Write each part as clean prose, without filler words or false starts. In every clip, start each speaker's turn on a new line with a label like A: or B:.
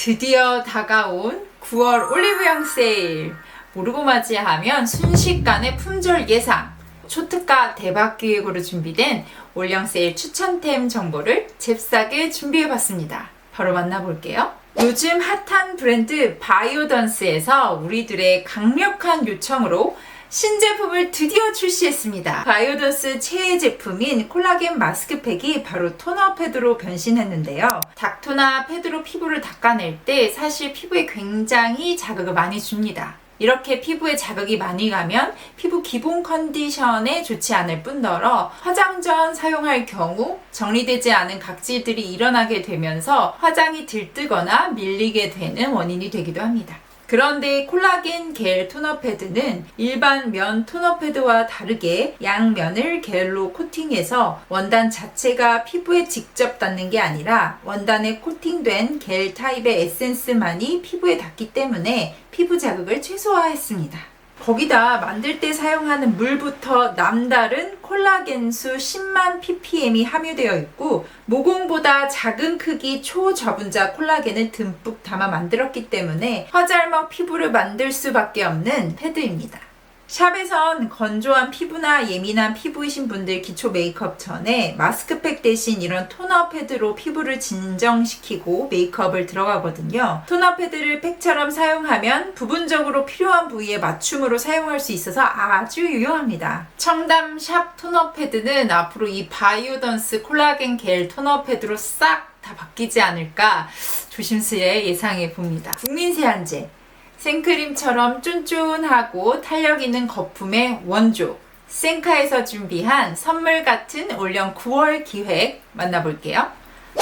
A: 드디어 다가온 9월 올리브영 세일. 모르고 맞이하면 순식간에 품절 예상. 초특가 대박 기획으로 준비된 올영 세일 추천템 정보를 잽싸게 준비해봤습니다. 바로 만나볼게요. 요즘 핫한 브랜드 바이오던스에서 우리들의 강력한 요청으로 신제품을 드디어 출시했습니다. 바이오던스 최애 제품인 콜라겐 마스크팩이 바로 토너 패드로 변신했는데요. 닥토나 패드로 피부를 닦아낼 때 사실 피부에 굉장히 자극을 많이 줍니다. 이렇게 피부에 자극이 많이 가면 피부 기본 컨디션에 좋지 않을 뿐더러 화장 전 사용할 경우 정리되지 않은 각질들이 일어나게 되면서 화장이 들뜨거나 밀리게 되는 원인이 되기도 합니다. 그런데 콜라겐 겔 토너 패드는 일반 면 토너 패드와 다르게 양면을 겔로 코팅해서 원단 자체가 피부에 직접 닿는 게 아니라 원단에 코팅된 겔 타입의 에센스만이 피부에 닿기 때문에 피부 자극을 최소화했습니다. 거기다 만들 때 사용하는 물부터 남다른 콜라겐수 10만 ppm이 함유되어 있고 모공보다 작은 크기 초저분자 콜라겐을 듬뿍 담아 만들었기 때문에 화잘먹 피부를 만들 수밖에 없는 패드입니다. 샵에선 건조한 피부나 예민한 피부이신 분들 기초 메이크업 전에 마스크팩 대신 이런 토너 패드로 피부를 진정시키고 메이크업을 들어가거든요. 토너 패드를 팩처럼 사용하면 부분적으로 필요한 부위에 맞춤으로 사용할 수 있어서 아주 유용합니다. 청담 샵 토너 패드는 앞으로 이 바이오던스 콜라겐 겔 토너 패드로 싹 다 바뀌지 않을까 조심스레 예상해 봅니다. 국민 세안제 생크림처럼 쫀쫀하고 탄력 있는 거품의 원조 센카에서 준비한 선물 같은 올영 9월 기획 만나볼게요.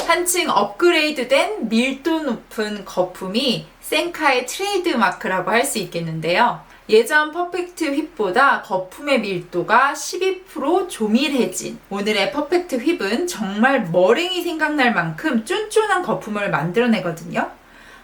A: 한층 업그레이드된 밀도 높은 거품이 센카의 트레이드 마크라고 할 수 있겠는데요. 예전 퍼펙트 휩보다 거품의 밀도가 12% 조밀해진 오늘의 퍼펙트 휩은 정말 머랭이 생각날 만큼 쫀쫀한 거품을 만들어내거든요.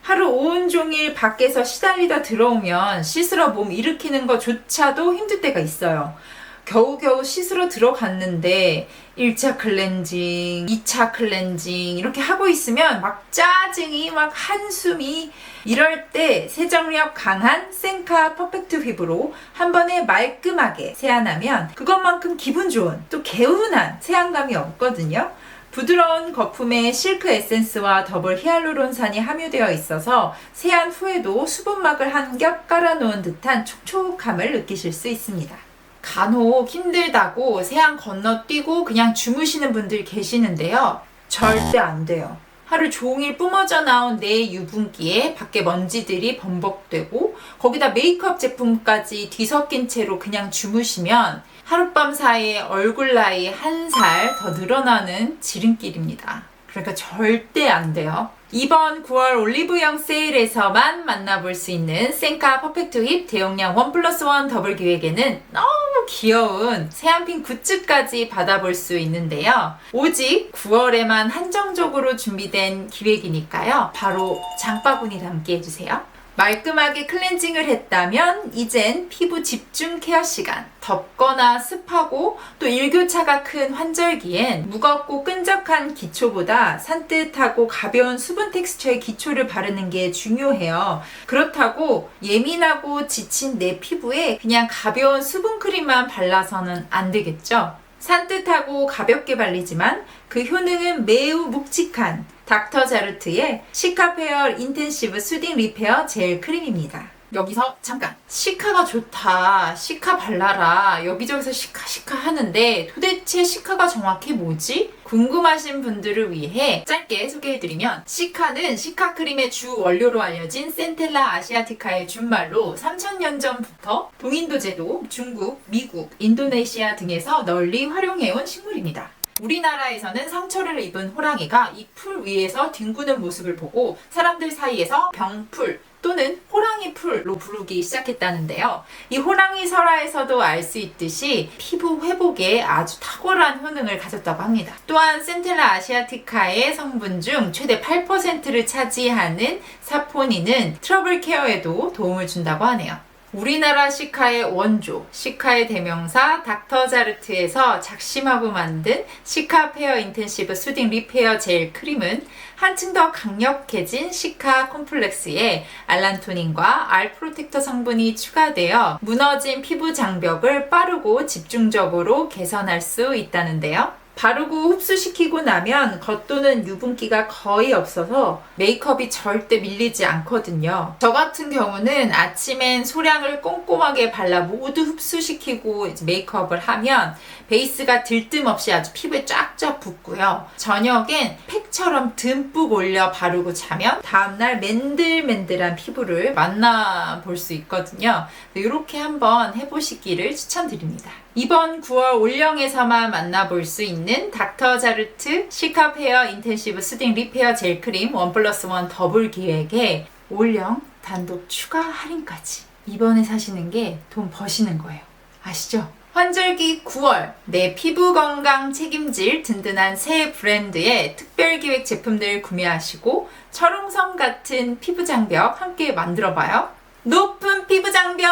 A: 하루 온종일 밖에서 시달리다 들어오면 씻으러 몸 일으키는 것조차도 힘들 때가 있어요. 겨우겨우 씻으러 들어갔는데 1차 클렌징, 2차 클렌징 이렇게 하고 있으면 막 짜증이 막 한숨이 이럴 때 세정력 강한 센카 퍼펙트 휘브로 한 번에 말끔하게 세안하면 그것만큼 기분 좋은 또 개운한 세안감이 없거든요. 부드러운 거품에 실크 에센스와 더블 히알루론산이 함유되어 있어서 세안 후에도 수분막을 한 겹 깔아놓은 듯한 촉촉함을 느끼실 수 있습니다. 간혹 힘들다고 세안 건너뛰고 그냥 주무시는 분들 계시는데요. 절대 안 돼요. 하루 종일 뿜어져 나온 내 유분기에 밖에 먼지들이 범벅되고 거기다 메이크업 제품까지 뒤섞인 채로 그냥 주무시면 하룻밤 사이에 얼굴 나이 1살 더 늘어나는 지름길입니다. 그러니까 절대 안 돼요. 이번 9월 올리브영 세일에서만 만나볼 수 있는 센카 퍼펙트 힙 대용량 1+1 더블 기획에는 너무 귀여운 세안핀 굿즈까지 받아볼 수 있는데요. 오직 9월에만 한정적으로 준비된 기획이니까요. 바로 장바구니를 함께 해주세요. 말끔하게 클렌징을 했다면 이젠 피부 집중 케어 시간. 덥거나 습하고 또 일교차가 큰 환절기엔 무겁고 끈적한 기초보다 산뜻하고 가벼운 수분 텍스처의 기초를 바르는 게 중요해요. 그렇다고 예민하고 지친 내 피부에 그냥 가벼운 수분 크림만 발라서는 안 되겠죠? 산뜻하고 가볍게 발리지만 그 효능은 매우 묵직한 닥터 자르트의 시카 페어 인텐시브 수딩 리페어 젤 크림입니다. 여기서 잠깐 시카가 좋다, 시카 발라라 여기저기서 시카 하는데 도대체 시카가 정확히 뭐지? 궁금하신 분들을 위해 짧게 소개해드리면 시카는 시카 크림의 주 원료로 알려진 센텔라 아시아티카의 준말로 3000년 전부터 동인도 제도, 중국, 미국, 인도네시아 등에서 널리 활용해온 식물입니다. 우리나라에서는 상처를 입은 호랑이가 이 풀 위에서 뒹구는 모습을 보고 사람들 사이에서 병풀 또는 호랑이 풀로 부르기 시작했다는데요. 이 호랑이 설화에서도 알 수 있듯이 피부 회복에 아주 탁월한 효능을 가졌다고 합니다. 또한 센텔라 아시아티카의 성분 중 최대 8%를 차지하는 사포닌은 트러블 케어에도 도움을 준다고 하네요. 우리나라 시카의 원조, 시카의 대명사 닥터자르트에서 작심하고 만든 시카 페어 인텐시브 수딩 리페어 젤 크림은 한층 더 강력해진 시카 콤플렉스에 알란토닌과 알 프로텍터 성분이 추가되어 무너진 피부 장벽을 빠르고 집중적으로 개선할 수 있다는데요. 바르고 흡수시키고 나면 겉도는 유분기가 거의 없어서 메이크업이 절대 밀리지 않거든요. 저 같은 경우는 아침엔 소량을 꼼꼼하게 발라 모두 흡수시키고 이제 메이크업을 하면 베이스가 들뜸 없이 아주 피부에 쫙쫙 붙고요. 저녁엔 팩처럼 듬뿍 올려 바르고 자면 다음날 맨들맨들한 피부를 만나볼 수 있거든요. 이렇게 한번 해보시기를 추천드립니다. 이번 9월 올영에서만 만나볼 수 있는 닥터자르트 시카 페어 인텐시브 수딩 리페어 젤 크림 1+1 더블 기획에 올영 단독 추가 할인까지. 이번에 사시는 게 돈 버시는 거예요. 아시죠? 환절기 9월 내 피부 건강 책임질 든든한 새 브랜드의 특별기획 제품들 구매하시고 철옹성 같은 피부 장벽 함께 만들어봐요. 높은 피부 장벽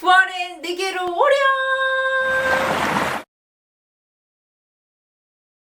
A: 9월에